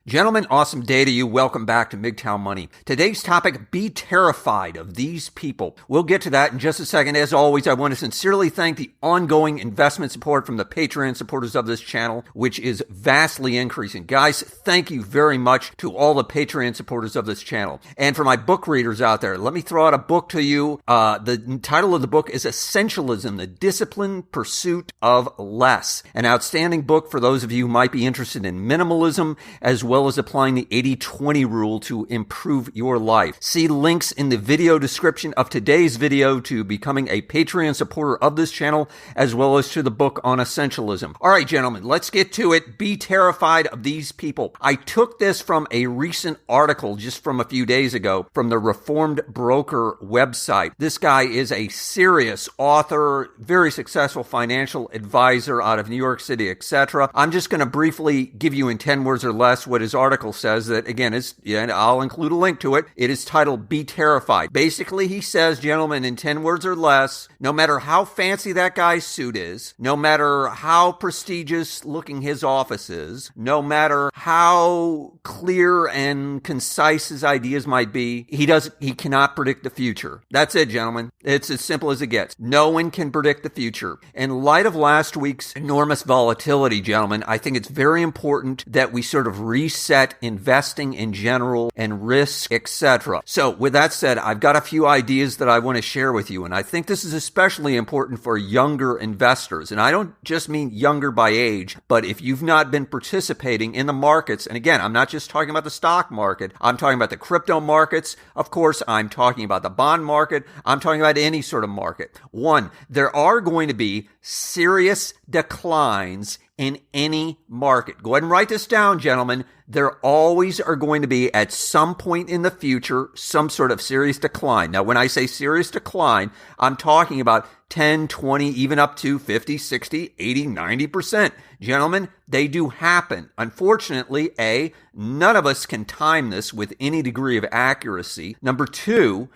Gentlemen, awesome day to you. Welcome back to MGTOW Money. Today's topic, be terrified of these people. We'll get to that in just a second. As always, I want to sincerely thank the ongoing investment support from the Patreon supporters of this channel, which is vastly increasing. Guys, thank you very much to all the Patreon supporters of this channel. And for my book readers out there, let me throw out a book to you. The title of the book is Essentialism, the Disciplined Pursuit of Less. An outstanding book for those of you who might be interested in minimalism, as well as applying the 80-20 rule to improve your life. See links in the video description of today's video to becoming a Patreon supporter of this channel, as well as to the book on essentialism. All right, gentlemen, let's get to it. Be terrified of these people. I took this from a recent article just from a few days ago from the Reformed Broker website. This guy is a serious author, very successful financial advisor out of New York City, etc. I'm just going to briefly give you in 10 words or less what his article says. That again is, and I'll include a link to it. It is titled Be Terrified. Basically, he says, gentlemen, in 10 words or less, no matter how fancy that guy's suit is, no matter how prestigious looking his office is, no matter how clear and concise his ideas might be, he cannot predict the future. That's it, gentlemen. It's as simple as it gets. No one can predict the future. In light of last week's enormous volatility, gentlemen, I think it's very important that we sort of reset investing in general and risk, etc. So with that said, I've got a few ideas that I want to share with you, and I think this is especially important for younger investors. And I don't just mean younger by age, but if you've not been participating in the markets, and again, I'm not just talking about the stock market, I'm talking about the crypto markets, of course, I'm talking about the bond market, I'm talking about any sort of market. One, there are going to be serious declines in any market. Go ahead and write this down, gentlemen. There always are going to be, at some point in the future, some sort of serious decline. Now, when I say serious decline, I'm talking about 10, 20, even up to 50, 60, 80, 90%. Gentlemen, they do happen. Unfortunately, A, none of us can time this with any degree of accuracy. Number two,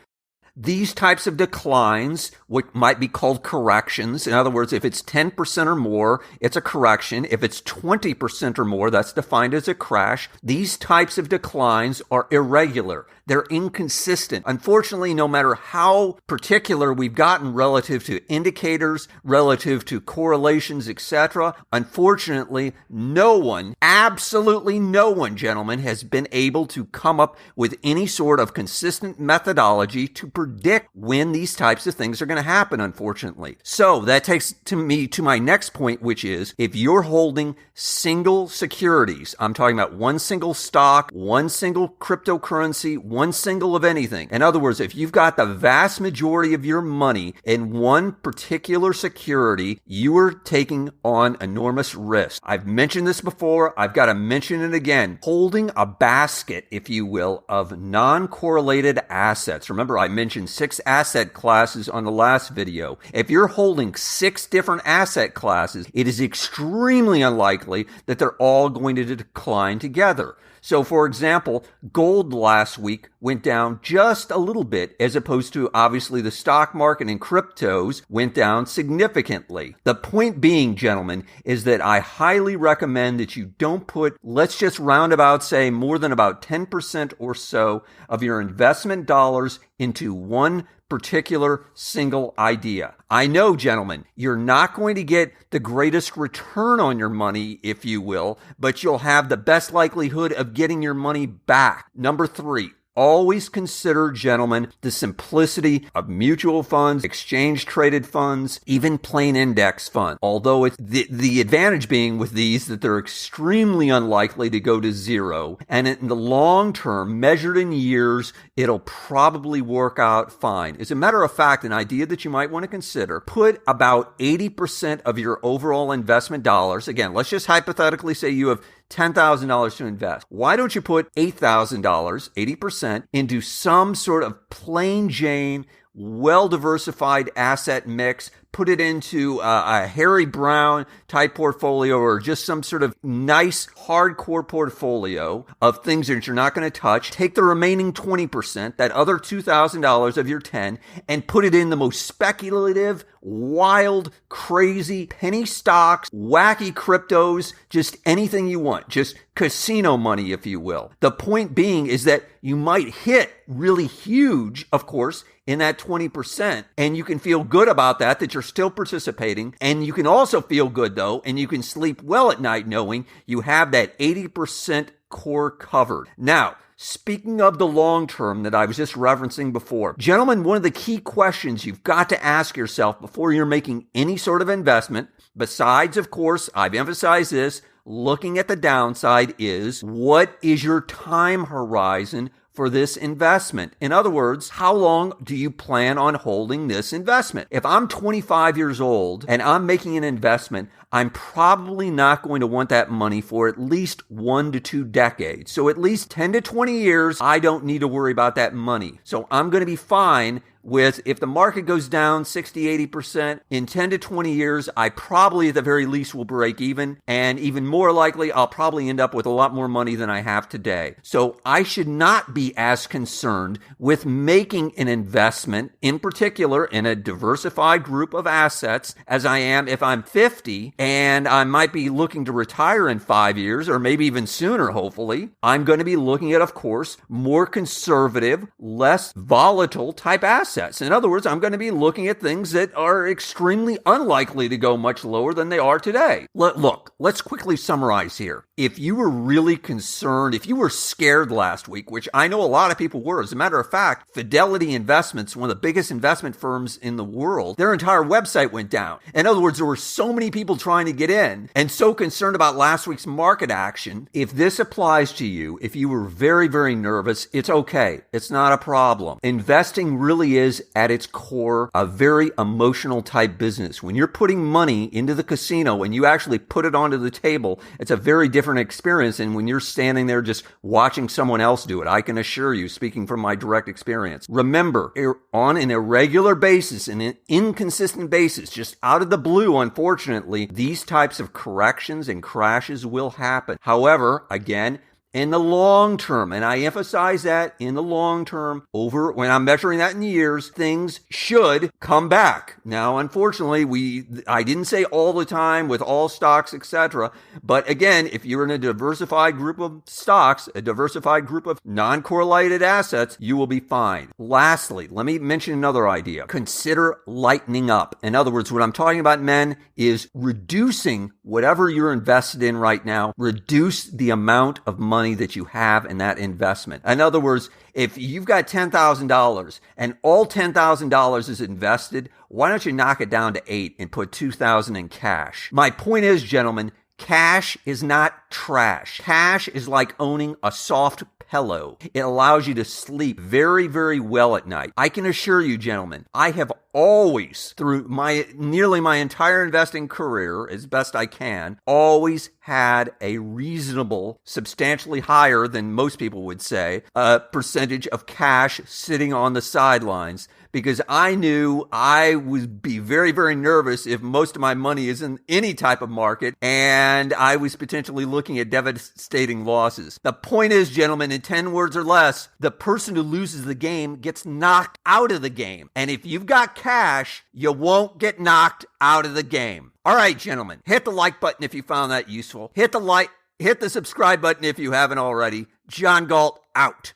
these types of declines, what might be called corrections. In other words, if it's 10% or more, it's a correction. If it's 20% or more, that's defined as a crash. These types of declines are irregular. They're inconsistent. Unfortunately, no matter how particular we've gotten relative to indicators, relative to correlations, etc., unfortunately, no one, absolutely no one, gentlemen, has been able to come up with any sort of consistent methodology to predict when these types of things are going to happen, unfortunately. So that takes me to my next point, which is if you're holding single securities, I'm talking about one single stock, one single cryptocurrency, one single of anything. In other words, if you've got the vast majority of your money in one particular security, you are taking on enormous risk. I've mentioned this before. I've got to mention it again. Holding a basket, if you will, of non-correlated assets. Remember, I mentioned 6 asset classes on the last video. If you're holding 6 different asset classes, it is extremely unlikely that they're all going to decline together. So, for example, gold last week went down just a little bit, as opposed to, obviously, the stock market and cryptos went down significantly. The point being, gentlemen, is that I highly recommend that you don't put, let's just roundabout say, more than about 10% or so of your investment dollars into one particular single idea. I know, gentlemen, you're not going to get the greatest return on your money, if you will, but you'll have the best likelihood of getting your money back. Number 3. Always consider, gentlemen, the simplicity of mutual funds, exchange-traded funds, even plain index funds. Although it's the advantage being with these that they're extremely unlikely to go to zero. And in the long term, measured in years, it'll probably work out fine. As a matter of fact, an idea that you might want to consider, put about 80% of your overall investment dollars. Again, let's just hypothetically say you have $10,000 to invest. Why don't you put $8,000, 80%, into some sort of plain Jane, well-diversified asset mix, put it into a Harry Brown type portfolio or just some sort of nice hardcore portfolio of things that you're not going to touch. Take the remaining 20%, that other $2,000 of your 10, and put it in the most speculative, wild, crazy penny stocks, wacky cryptos, just anything you want, just casino money, if you will. The point being is that you might hit really huge, of course, in that 20%, and you can feel good about that you're still participating. And you can also feel good though, and you can sleep well at night knowing you have that 80% core covered. Now, speaking of the long term that I was just referencing before, gentlemen, one of the key questions you've got to ask yourself before you're making any sort of investment, besides, of course, I've emphasized this, looking at the downside, is what is your time horizon for this investment? In other words, how long do you plan on holding this investment? If I'm 25 years old and I'm making an investment, I'm probably not going to want that money for at least 1 to 2 decades. So at least 10 to 20 years, I don't need to worry about that money. So I'm going to be fine with, if the market goes down 60, 80%, in 10 to 20 years, I probably at the very least will break even. And even more likely, I'll probably end up with a lot more money than I have today. So I should not be as concerned with making an investment, in particular in a diversified group of assets, as I am if I'm 50 and I might be looking to retire in 5 years or maybe even sooner, hopefully. I'm going to be looking at, of course, more conservative, less volatile type assets. In other words, I'm going to be looking at things that are extremely unlikely to go much lower than they are today. Look, let's quickly summarize here. If you were really concerned, if you were scared last week, which I know a lot of people were, as a matter of fact, Fidelity Investments, one of the biggest investment firms in the world, their entire website went down. In other words, there were so many people trying to get in and so concerned about last week's market action. If this applies to you, if you were very, very nervous, it's okay. It's not a problem. Investing really is at its core a very emotional type business. When you're putting money into the casino and you actually put it onto the table, it's a very different experience than when you're standing there just watching someone else do it. I can assure you, speaking from my direct experience. Remember, on an irregular basis, an inconsistent basis, just out of the blue, unfortunately, these types of corrections and crashes will happen. However, again, in the long term, and I emphasize that in the long term, when I'm measuring that in years, things should come back. Now, unfortunately, I didn't say all the time with all stocks, etc. But again, if you're in a diversified group of stocks, a diversified group of non-correlated assets, you will be fine. Lastly, let me mention another idea. Consider lightening up. In other words, what I'm talking about, men, is reducing whatever you're invested in right now. Reduce the amount of money that you have in that investment. In other words, if you've got $10,000 and all $10,000 is invested, why don't you knock it down to 8 and put $2,000 in cash? My point is, gentlemen, cash is not trash. Cash is like owning a soft pillow. It allows you to sleep very, very well at night. I can assure you, gentlemen, I have always, through nearly my entire investing career, as best I can, always had a reasonable, substantially higher than most people would say, percentage of cash sitting on the sidelines, because I knew I would be very, very nervous if most of my money is in any type of market and I was potentially looking at devastating losses. The point is, gentlemen, in 10 words or less, the person who loses the game gets knocked out of the game. And if you've got cash, you won't get knocked out of the game. All right, gentlemen, hit the like button if you found that useful. Hit the subscribe button if you haven't already. John Galt, out.